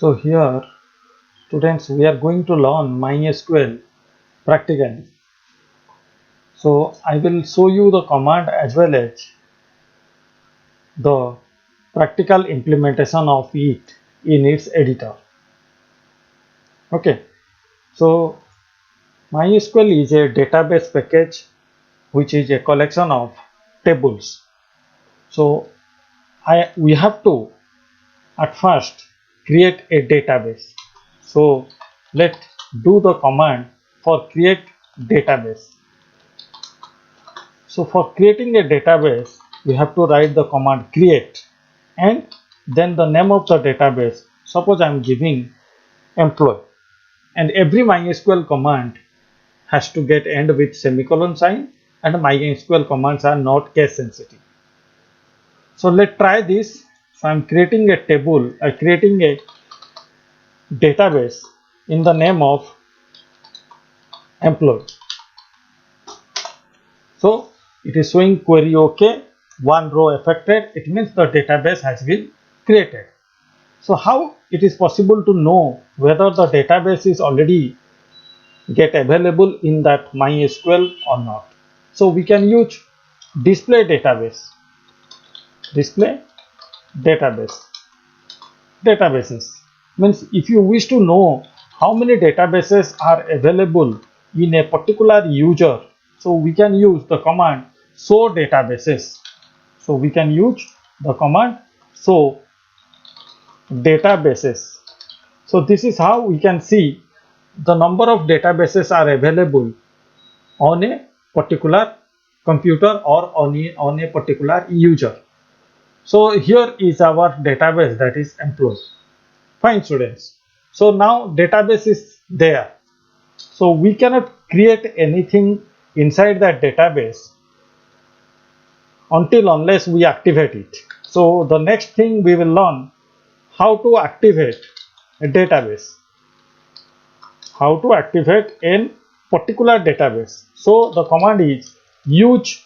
So here, students, we are going to learn MySQL practically. So I will show you the command as well as the practical implementation of it in its editor. Okay, so MySQL is a database package which is a collection of tables. So we have to at first create a database. So let's do the command for create database. So for creating a database, we have to write the command create and then the name of the database. Suppose I am giving employee, and every MySQL command has to get end with semicolon sign, and MySQL commands are not case sensitive. So let's try this. So I'm creating a table, creating a database in the name of employee. So it is showing query OK, one row affected. It means the database has been created. So how it is possible to know whether the database is already get available in that MySQL or not? So we can use display database. Display database. Databases means if you wish to know how many databases are available in a particular user, so we can use the command show databases. So we can use the command show databases. So this is how we can see the number of databases are available on a particular computer or on a particular user. So here is our database, that is employee. Fine, students. So now database is there. So we cannot create anything inside that database unless we activate it. So the next thing we will learn how to activate a database. How to activate a particular database. So the command is use,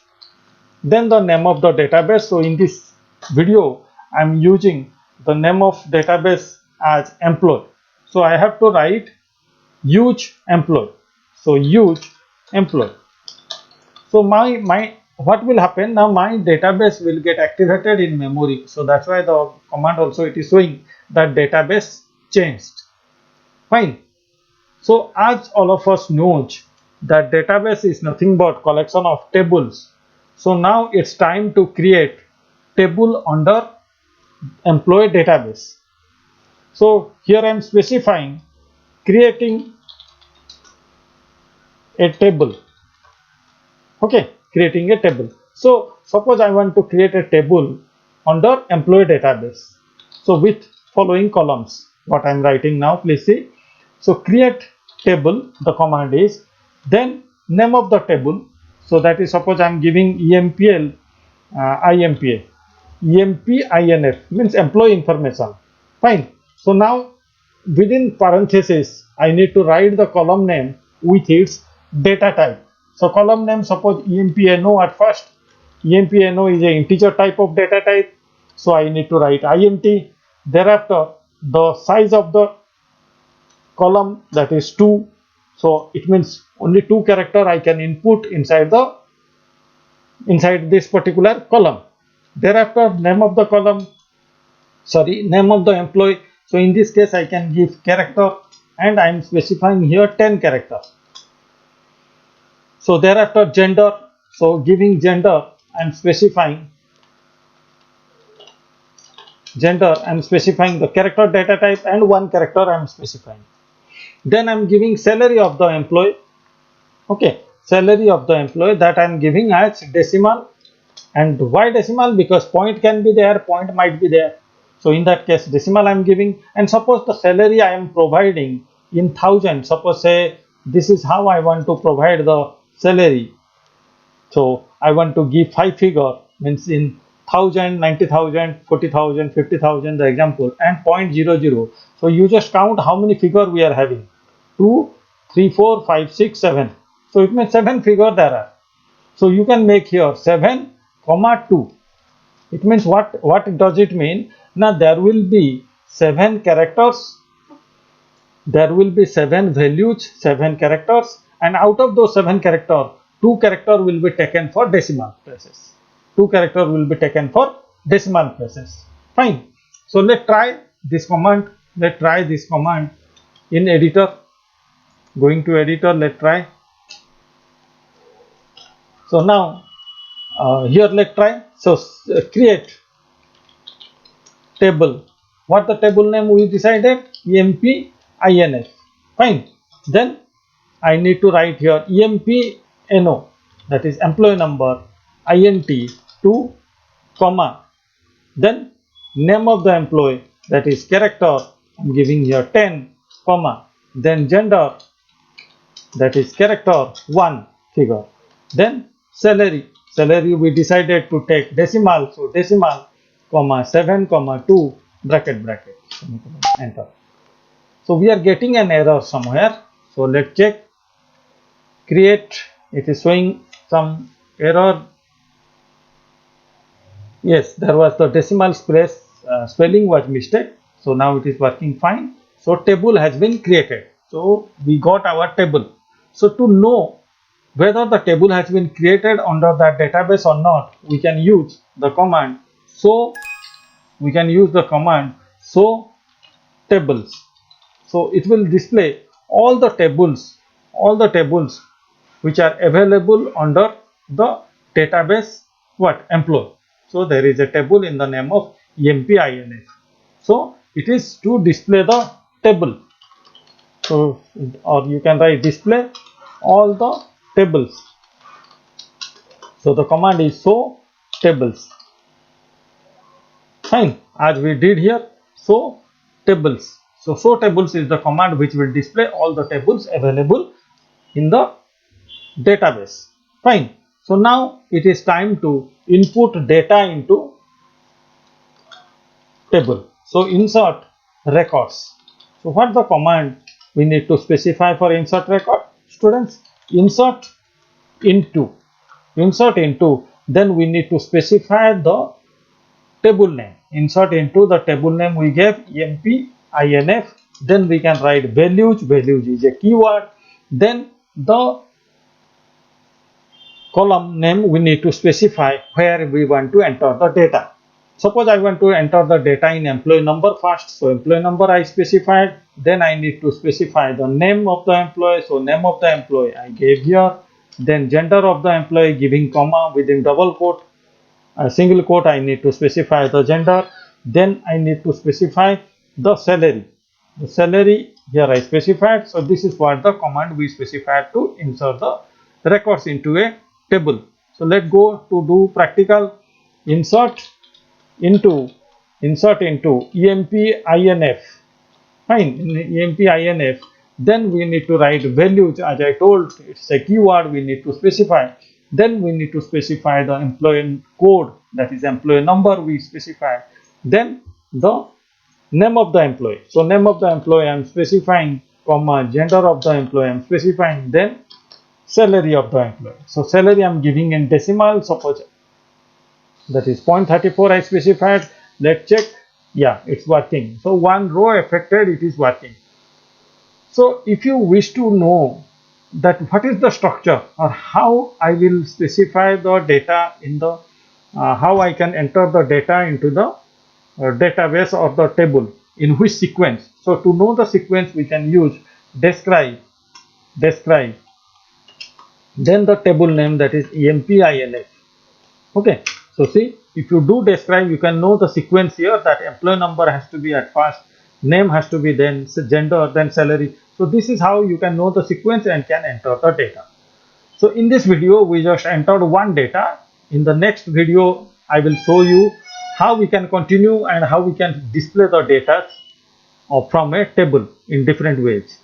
then the name of the database. So in this video I am using the name of database as employee. So I have to write use employee. So use employee. So what will happen now? My database will get activated in memory. So that's why the command also it is showing that database changed. Fine. So as all of us knows that database is nothing but collection of tables. So now it's time to create table under employee database. So here I am specifying creating a table. Okay, creating a table. So suppose I want to create a table under employee database. So with following columns, what I am writing now, please see. So create table, the command is, then name of the table. So that is, suppose I am giving EMPL, IMPA. EMPINF means employee information. Fine. So now within parenthesis I need to write the column name with its data type. So column name, suppose EMPNO at first. EMPNO is an integer type of data type. So I need to write INT. Thereafter the size of the column, that is 2. So it means only 2 character I can input inside this particular column. Thereafter name of the column, name of the employee. So in this case I can give character, and I am specifying here 10 characters. So thereafter gender, so giving gender I am specifying gender, I am specifying the character data type, and 1 character I am specifying. Then I am giving salary of the employee. Okay, salary of the employee, that I am giving as decimal. And why decimal? Because point can be there, point might be there. So in that case decimal I am giving. And suppose the salary I am providing in 1000. Suppose say this is how I want to provide the salary. So I want to give 5 figure, means in 1000, 90,000, 40,000, 50,000 the example, and 0.00. So you just count how many figure we are having. 2, 3, 4, 5, 6, 7. So it means 7 figure there are. So you can make here 7, 2. It means what does it mean? Now there will be 7 characters there will be 7 values, 7 characters, and out of those 7 characters, 2 characters will be taken for decimal places. 2 characters will be taken for decimal places. Fine. So let's try this command. Let's try this command in editor. Going to editor, let's try. So now here let's try. So create table. What the table name we decided? EMP-INF. Fine. Then I need to write here EMP-NO, that is employee number, INT 2, comma, then name of the employee, that is character, I'm giving here 10, comma, then gender, that is character 1 figure, then salary we decided to take decimal, so decimal, comma 7, comma 2, bracket, enter. So we are getting an error somewhere, so let's check. Create, it is showing some error. Yes, there was the decimal space spelling was mistake, so now it is working fine. So table has been created, so we got our table. So to know whether the table has been created under that database or not, we can use the command show tables. So it will display all the tables which are available under the database employee. So there is a table in the name of EMP-INF. So it is to display the table. So or you can write display all the tables. So the command is show tables. Fine, as we did here, show tables. So show tables is the command which will display all the tables available in the database. Fine. So now it is time to input data into table. So insert records. So what the command we need to specify for insert record? Students, insert into, then we need to specify the table name. Insert into the table name we gave EMP-INF, then we can write values is a keyword, then the column name we need to specify where we want to enter the data. Suppose I want to enter the data in employee number first, so employee number I specified, then I need to specify the name of the employee, so name of the employee I gave here, then gender of the employee giving comma within double quote, a single quote I need to specify the gender, then I need to specify the salary. The salary here I specified, so this is what the command we specified to insert the records into a table. So let's go to do practical. Insert into EMP-INF. Fine, in EMP-INF, then we need to write values. As I told, it's a keyword we need to specify. Then we need to specify the employee code, that is employee number we specified. Then the name of the employee. So name of the employee I am specifying, comma gender of the employee I am specifying, then salary of the employee. So salary I am giving in decimal, suppose that is 0.34 I specified. Let's check. Yeah, it's working. So one row affected, it is working. So if you wish to know that what is the structure or how I will specify the data in the how I can enter the data into the database or the table, in which sequence. So to know the sequence we can use describe, then the table name, that is EMP-INF. Okay, so see, if you do describe, you can know the sequence here, that employee number has to be at first, name has to be then gender, then salary. So this is how you can know the sequence and can enter the data. So in this video we just entered one data. In the next video I will show you how we can continue and how we can display the data from a table in different ways.